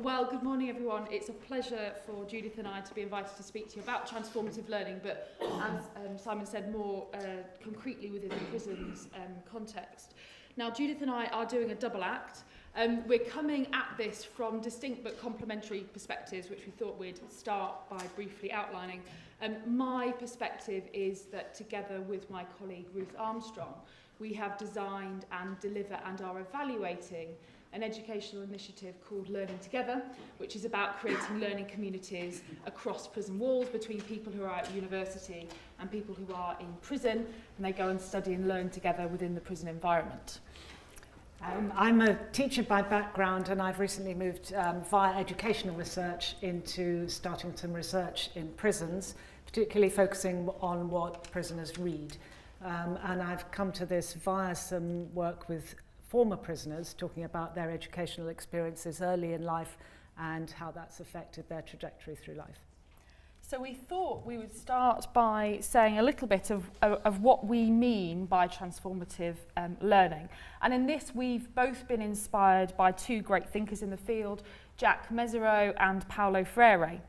Well, good morning, everyone. It's a pleasure for Judith and I to be invited to speak to you about transformative learning, but as Simon said, more concretely within the prisons context. Now, Judith and I are doing a double act. We're coming at this from distinct but complementary perspectives, which we thought we'd start by briefly outlining. My perspective is that together with my colleague Ruth Armstrong, we have designed and deliver and are evaluating an educational initiative called Learning Together, which is about creating learning communities across prison walls between people who are at university and people who are in prison, and they go and study and learn together within the prison environment. I'm a teacher by background, and I've recently moved via educational research into starting some research in prisons, particularly focusing on what prisoners read. And I've come to this via some work with former prisoners, talking about their educational experiences early in life and how that's affected their trajectory through life. So we thought we would start by saying a little bit of what we mean by transformative learning. And in this, we've both been inspired by two great thinkers in the field, Jacques Mezereau and Paulo Freire.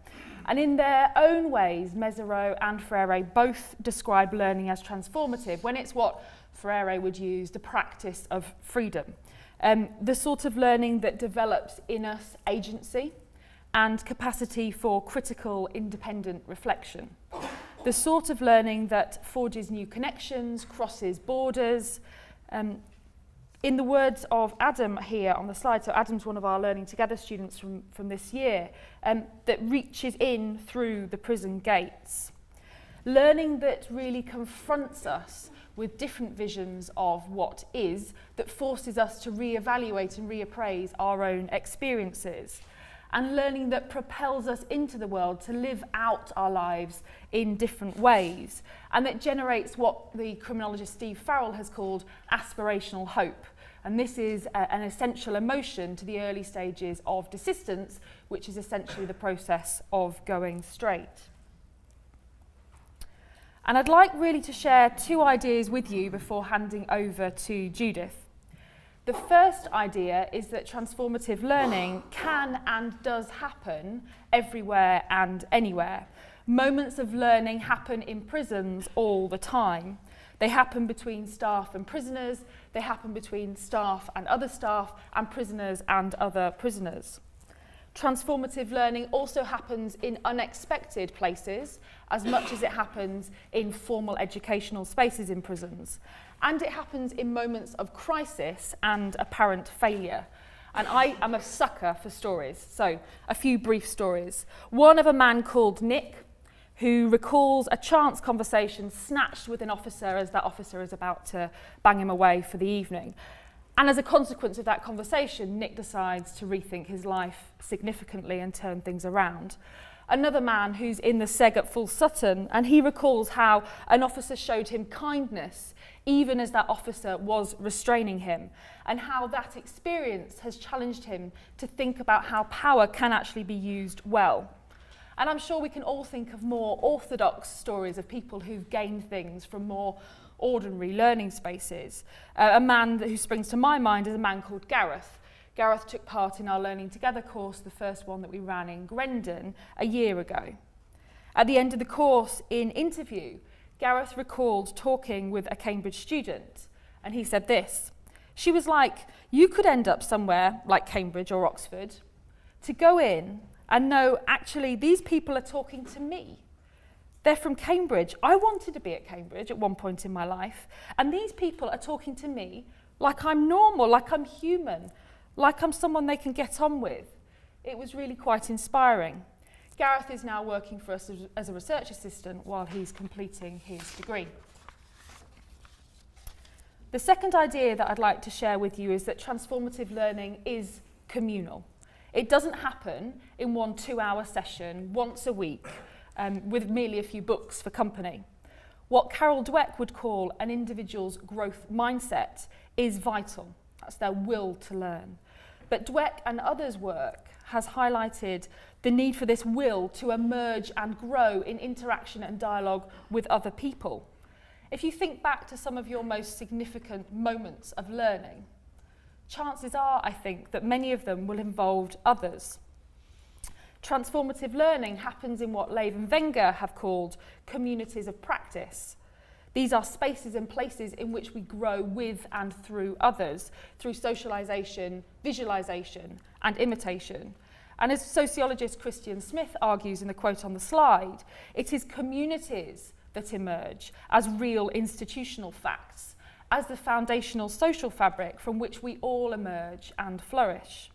And in their own ways, Mezereau and Freire both describe learning as transformative, when it's what Freire would use, the practice of freedom. The sort of learning that develops in us agency and capacity for critical, independent reflection. The sort of learning that forges new connections, crosses borders. In the words of Adam here on the slide, so Adam's one of our Learning Together students from this year, that reaches in through the prison gates. Learning that really confronts us with different visions of what is, that forces us to reevaluate and reappraise our own experiences. And learning that propels us into the world to live out our lives in different ways, and that generates what the criminologist Steve Farrell has called aspirational hope. And this is an essential emotion to the early stages of desistance, which is essentially the process of going straight. And I'd like really to share two ideas with you before handing over to Judith. The first idea is that transformative learning can and does happen everywhere and anywhere. Moments of learning happen in prisons all the time. They happen between staff and prisoners, they happen between staff and other staff, and prisoners and other prisoners. Transformative learning also happens in unexpected places as much as it happens in formal educational spaces in prisons. And it happens in moments of crisis and apparent failure. And I am a sucker for stories, so a few brief stories. One of a man called Nick, who recalls a chance conversation snatched with an officer as that officer is about to bang him away for the evening. And as a consequence of that conversation, Nick decides to rethink his life significantly and turn things around. Another man who's in the seg at Full Sutton, and he recalls how an officer showed him kindness even as that officer was restraining him, and how that experience has challenged him to think about how power can actually be used well. And I'm sure we can all think of more orthodox stories of people who've gained things from more ordinary learning spaces. A man who springs to my mind is a man called Gareth. Gareth took part in our Learning Together course, the first one that we ran in Grendon a year ago. At the end of the course, in interview, Gareth recalled talking with a Cambridge student, and he said this: "She was like, you could end up somewhere like Cambridge or Oxford, to go in and know, actually, these people are talking to me. They're from Cambridge. I wanted to be at Cambridge at one point in my life, and these people are talking to me like I'm normal, like I'm human, like I'm someone they can get on with." It was really quite inspiring. Gareth is now working for us as a research assistant while he's completing his degree. The second idea that I'd like to share with you is that transformative learning is communal. It doesn't happen in one 2-hour session once a week with merely a few books for company. What Carol Dweck would call an individual's growth mindset is vital. That's their will to learn. But Dweck and others' work has highlighted the need for this will to emerge and grow in interaction and dialogue with other people. If you think back to some of your most significant moments of learning, chances are, I think, that many of them will involve others. Transformative learning happens in what Lev and Wenger have called communities of practice. These are spaces and places in which we grow with and through others, through socialisation, visualisation and imitation. And as sociologist Christian Smith argues in the quote on the slide, it is communities that emerge as real institutional facts, as the foundational social fabric from which we all emerge and flourish.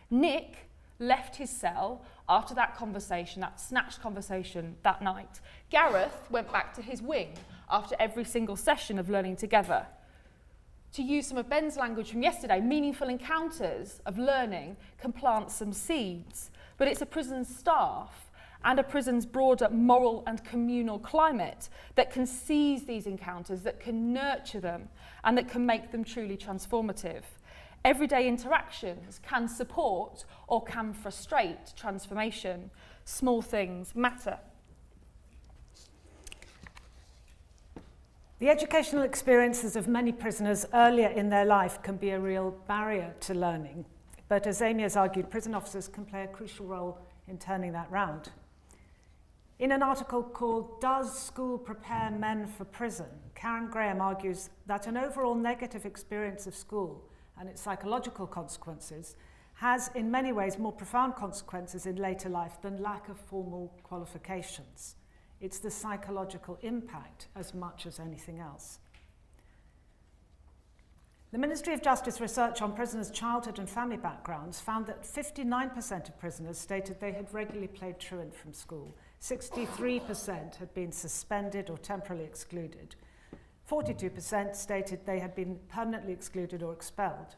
Nick left his cell after that conversation, that snatched conversation that night. Gareth went back to his wing after every single session of learning together. To use some of Ben's language from yesterday, meaningful encounters of learning can plant some seeds, but it's a prison's staff and a prison's broader moral and communal climate that can seize these encounters, that can nurture them, and that can make them truly transformative. Everyday interactions can support or can frustrate transformation. Small things matter. The educational experiences of many prisoners earlier in their life can be a real barrier to learning. But as Amy has argued, prison officers can play a crucial role in turning that round. In an article called "Does School Prepare Men for Prison?", Karen Graham argues that an overall negative experience of school and its psychological consequences has in many ways more profound consequences in later life than lack of formal qualifications. It's the psychological impact as much as anything else. The Ministry of Justice research on prisoners' childhood and family backgrounds found that 59% of prisoners stated they had regularly played truant from school. 63% had been suspended or temporarily excluded. 42% stated they had been permanently excluded or expelled.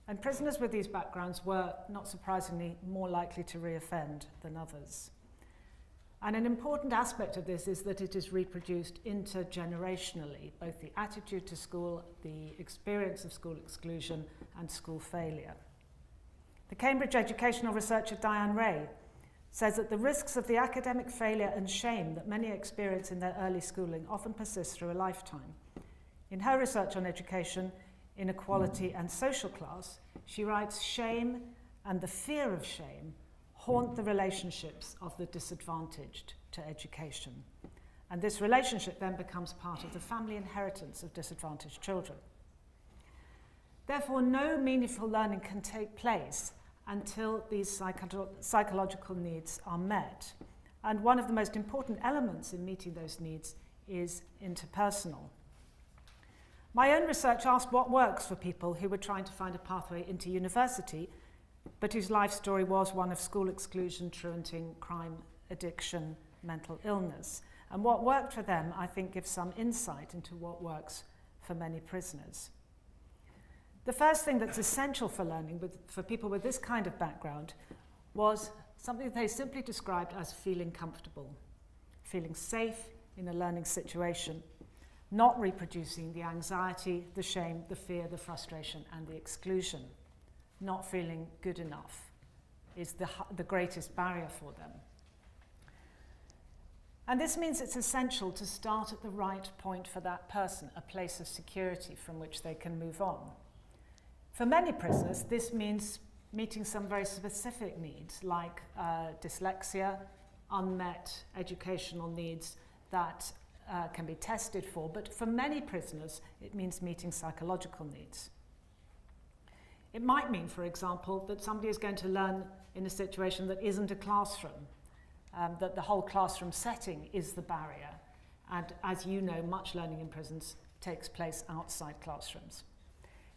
And prisoners with these backgrounds were, not surprisingly, more likely to reoffend than others. And an important aspect of this is that it is reproduced intergenerationally, both the attitude to school, the experience of school exclusion, and school failure. The Cambridge educational researcher Diane Ray says that the risks of the academic failure and shame that many experience in their early schooling often persist through a lifetime. In her research on education, inequality, and social class, she writes, shame and the fear of shame haunt the relationships of the disadvantaged to education. And this relationship then becomes part of the family inheritance of disadvantaged children. Therefore, no meaningful learning can take place until these psychological needs are met. And one of the most important elements in meeting those needs is interpersonal. My own research asked what works for people who were trying to find a pathway into university, but whose life story was one of school exclusion, truanting, crime, addiction, mental illness. And what worked for them, I think, gives some insight into what works for many prisoners. The first thing that's essential for learning for people with this kind of background was something that they simply described as feeling comfortable, feeling safe in a learning situation, not reproducing the anxiety, the shame, the fear, the frustration, and the exclusion. Not feeling good enough is the greatest barrier for them. And this means it's essential to start at the right point for that person, a place of security from which they can move on. For many prisoners, this means meeting some very specific needs, like dyslexia, unmet educational needs that can be tested for. But for many prisoners, it means meeting psychological needs. It might mean, for example, that somebody is going to learn in a situation that isn't a classroom, that the whole classroom setting is the barrier. And as you know, much learning in prisons takes place outside classrooms.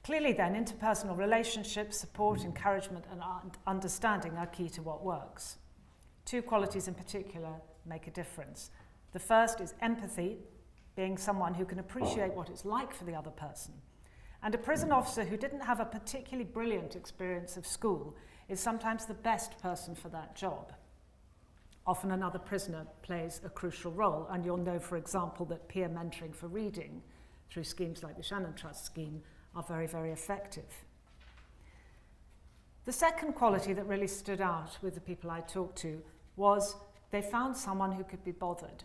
Clearly then, interpersonal relationships, support, encouragement, and understanding are key to what works. Two qualities in particular make a difference. The first is empathy, being someone who can appreciate what it's like for the other person. And a prison officer who didn't have a particularly brilliant experience of school is sometimes the best person for that job. Often another prisoner plays a crucial role, and you'll know, for example, that peer mentoring for reading through schemes like the Shannon Trust scheme are very, very effective. The second quality that really stood out with the people I talked to was they found someone who could be bothered,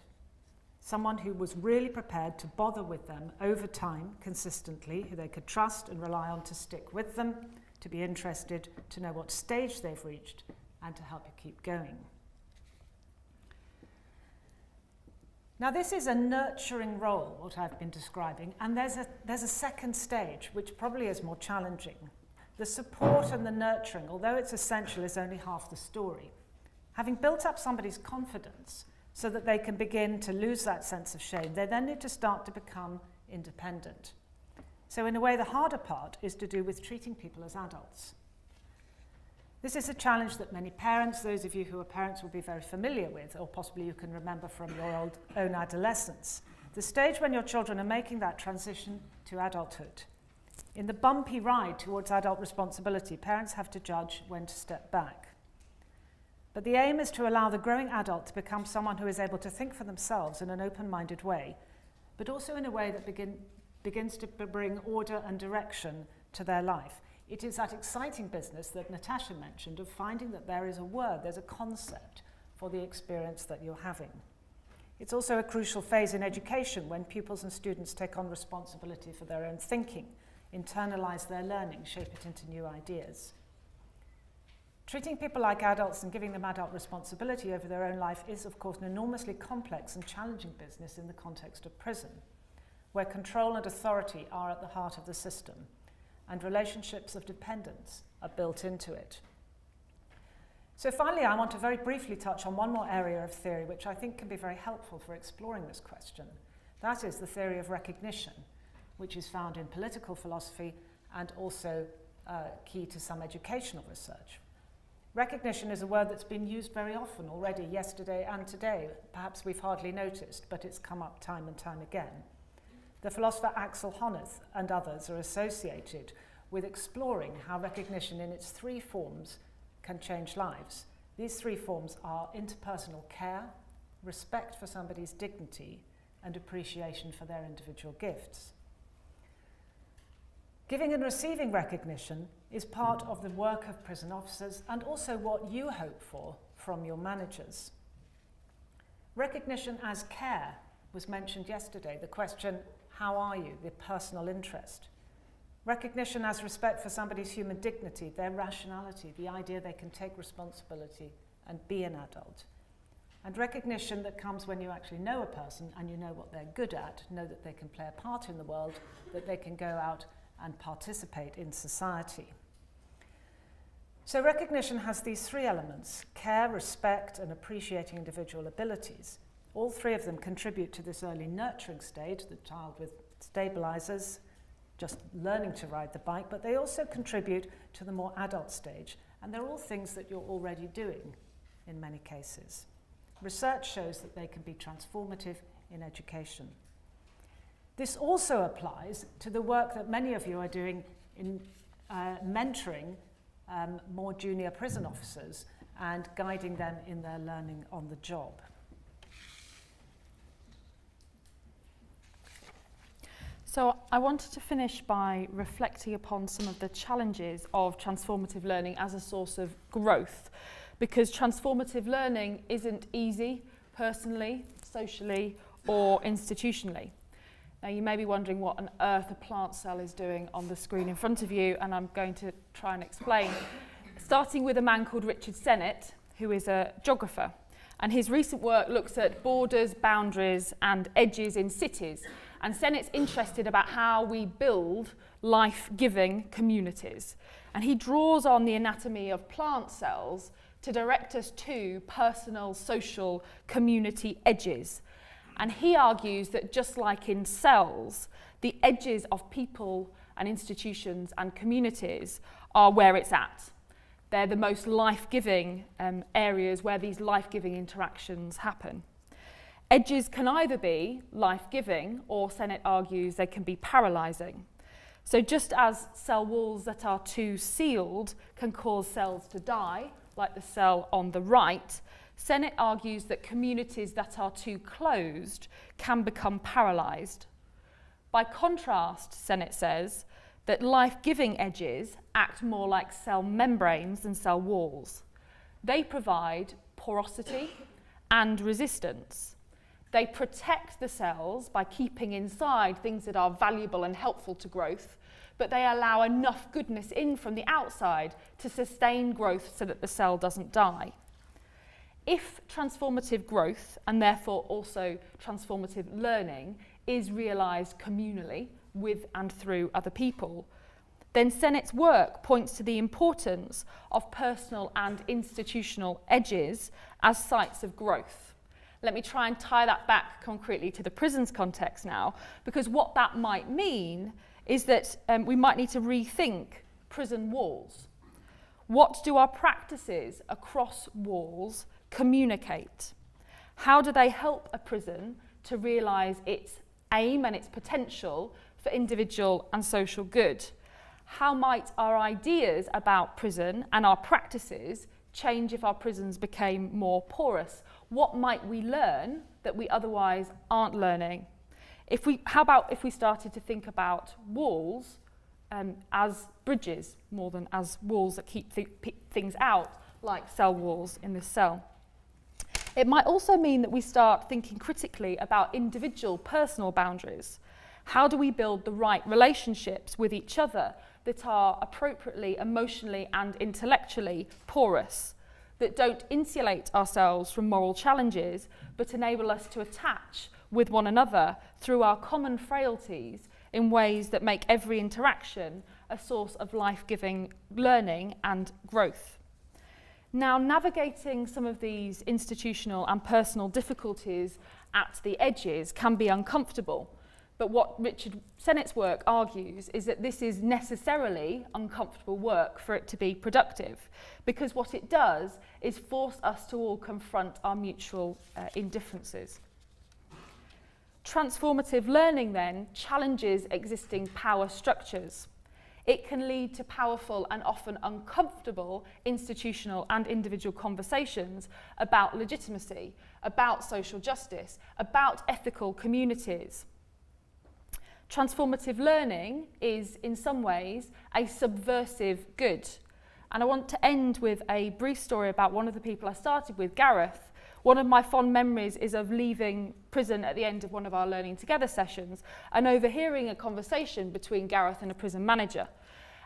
someone who was really prepared to bother with them over time, consistently, who they could trust and rely on to stick with them, to be interested, to know what stage they've reached, and to help you keep going. Now, this is a nurturing role, what I've been describing, and there's a second stage, which probably is more challenging. The support and the nurturing, although it's essential, is only half the story. Having built up somebody's confidence so that they can begin to lose that sense of shame, they then need to start to become independent. So in a way, the harder part is to do with treating people as adults. This is a challenge that many parents, those of you who are parents, will be very familiar with, or possibly you can remember from your own adolescence. The stage when your children are making that transition to adulthood. In the bumpy ride towards adult responsibility, parents have to judge when to step back. But the aim is to allow the growing adult to become someone who is able to think for themselves in an open-minded way, but also in a way that begins to bring order and direction to their life. It is that exciting business that Natasha mentioned of finding that there is a word, there's a concept for the experience that you're having. It's also a crucial phase in education when pupils and students take on responsibility for their own thinking, internalize their learning, shape it into new ideas. Treating people like adults and giving them adult responsibility over their own life is, of course, an enormously complex and challenging business in the context of prison, where control and authority are at the heart of the system, and relationships of dependence are built into it. So finally, I want to very briefly touch on one more area of theory which I think can be very helpful for exploring this question. That is the theory of recognition, which is found in political philosophy and also key to some educational research. Recognition is a word that's been used very often already, yesterday and today. Perhaps we've hardly noticed, but it's come up time and time again. The philosopher Axel Honneth and others are associated with exploring how recognition in its three forms can change lives. These three forms are interpersonal care, respect for somebody's dignity, and appreciation for their individual gifts. Giving and receiving recognition is part of the work of prison officers and also what you hope for from your managers. Recognition as care was mentioned yesterday, the question, how are you? The personal interest. Recognition as respect for somebody's human dignity, their rationality, the idea they can take responsibility and be an adult. And recognition that comes when you actually know a person and you know what they're good at, know that they can play a part in the world, that they can go out and participate in society. So recognition has these three elements: care, respect, and appreciating individual abilities. All three of them contribute to this early nurturing stage, the child with stabilizers, just learning to ride the bike, but they also contribute to the more adult stage. And they're all things that you're already doing in many cases. Research shows that they can be transformative in education. This also applies to the work that many of you are doing in mentoring more junior prison officers and guiding them in their learning on the job. So I wanted to finish by reflecting upon some of the challenges of transformative learning as a source of growth, because transformative learning isn't easy personally, socially, or institutionally. Now you may be wondering what on earth a plant cell is doing on the screen in front of you, and I'm going to try and explain. Starting with a man called Richard Sennett, who is a geographer, and his recent work looks at borders, boundaries, and edges in cities. And Sennett's interested about how we build life-giving communities. And he draws on the anatomy of plant cells to direct us to personal, social, community edges. And he argues that just like in cells, the edges of people and institutions and communities are where it's at. They're the most life-giving areas where these life-giving interactions happen. Edges can either be life-giving, or Sennett argues they can be paralysing. So just as cell walls that are too sealed can cause cells to die, like the cell on the right, Sennett argues that communities that are too closed can become paralysed. By contrast, Sennett says that life-giving edges act more like cell membranes than cell walls. They provide porosity and resistance. They protect the cells by keeping inside things that are valuable and helpful to growth, but they allow enough goodness in from the outside to sustain growth so that the cell doesn't die. If transformative growth, and therefore also transformative learning, is realised communally with and through other people, then Sennett's work points to the importance of personal and institutional edges as sites of growth. Let me try and tie that back concretely to the prisons context now, because what that might mean is that we might need to rethink prison walls. What do our practices across walls communicate? How do they help a prison to realise its aim and its potential for individual and social good? How might our ideas about prison and our practices change if our prisons became more porous? What might we learn that we otherwise aren't learning? How about if we started to think about walls as bridges more than as walls that keep things out, like cell walls in this cell? It might also mean that we start thinking critically about individual personal boundaries. How do we build the right relationships with each other that are appropriately emotionally and intellectually porous, that don't insulate ourselves from moral challenges, but enable us to attach with one another through our common frailties in ways that make every interaction a source of life-giving learning and growth? Now, navigating some of these institutional and personal difficulties at the edges can be uncomfortable, but what Richard Sennett's work argues is that this is necessarily uncomfortable work for it to be productive, because what it does is force us to all confront our mutual indifferences. Transformative learning then challenges existing power structures. It can lead to powerful and often uncomfortable institutional and individual conversations about legitimacy, about social justice, about ethical communities. Transformative learning is, in some ways, a subversive good. And I want to end with a brief story about one of the people I started with, Gareth. One of my fond memories is of leaving prison at the end of one of our Learning Together sessions and overhearing a conversation between Gareth and a prison manager.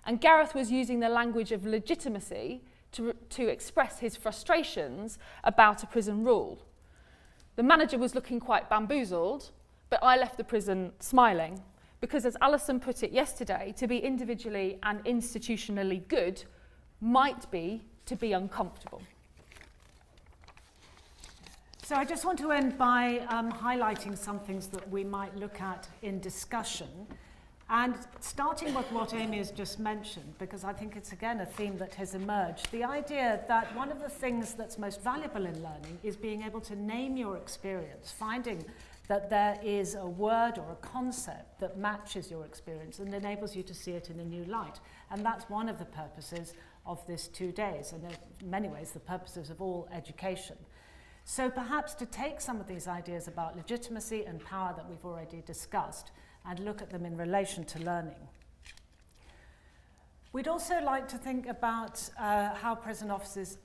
And Gareth was using the language of legitimacy to express his frustrations about a prison rule. The manager was looking quite bamboozled, but I left the prison smiling, because as Alison put it yesterday, to be individually and institutionally good might be to be uncomfortable. So I just want to end by highlighting some things that we might look at in discussion, and starting with what Amy has just mentioned, because I think it's again a theme that has emerged. The idea that one of the things that's most valuable in learning is being able to name your experience, finding that there is a word or a concept that matches your experience and enables you to see it in a new light. And that's one of the purposes of this 2 days, and in many ways the purposes of all education. So perhaps to take some of these ideas about legitimacy and power that we've already discussed and look at them in relation to learning. We'd also like to think about how prison officers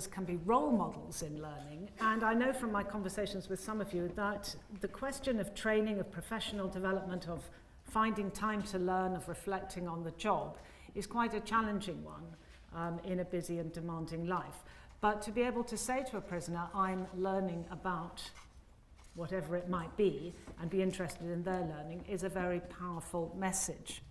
can be role models in learning. And I know from my conversations with some of you that the question of training, of professional development, of finding time to learn, of reflecting on the job is quite a challenging one in a busy and demanding life. But to be able to say to a prisoner, I'm learning about whatever it might be, and be interested in their learning, is a very powerful message.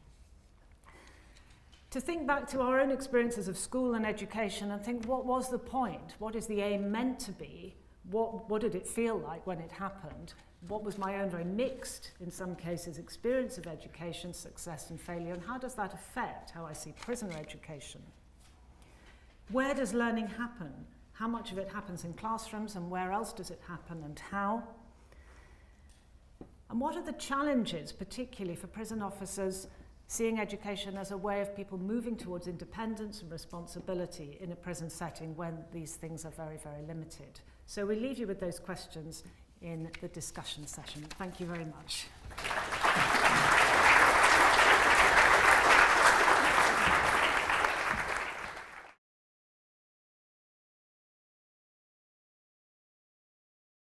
To think back to our own experiences of school and education and think, what was the point? What is the aim meant to be? What did it feel like when it happened? What was my own very mixed, in some cases, experience of education, success and failure, and how does that affect how I see prisoner education? Where does learning happen? How much of it happens in classrooms, and where else does it happen, and how? And what are the challenges, particularly for prison officers, seeing education as a way of people moving towards independence and responsibility in a prison setting when these things are very, very limited? So we leave you with those questions in the discussion session. Thank you very much.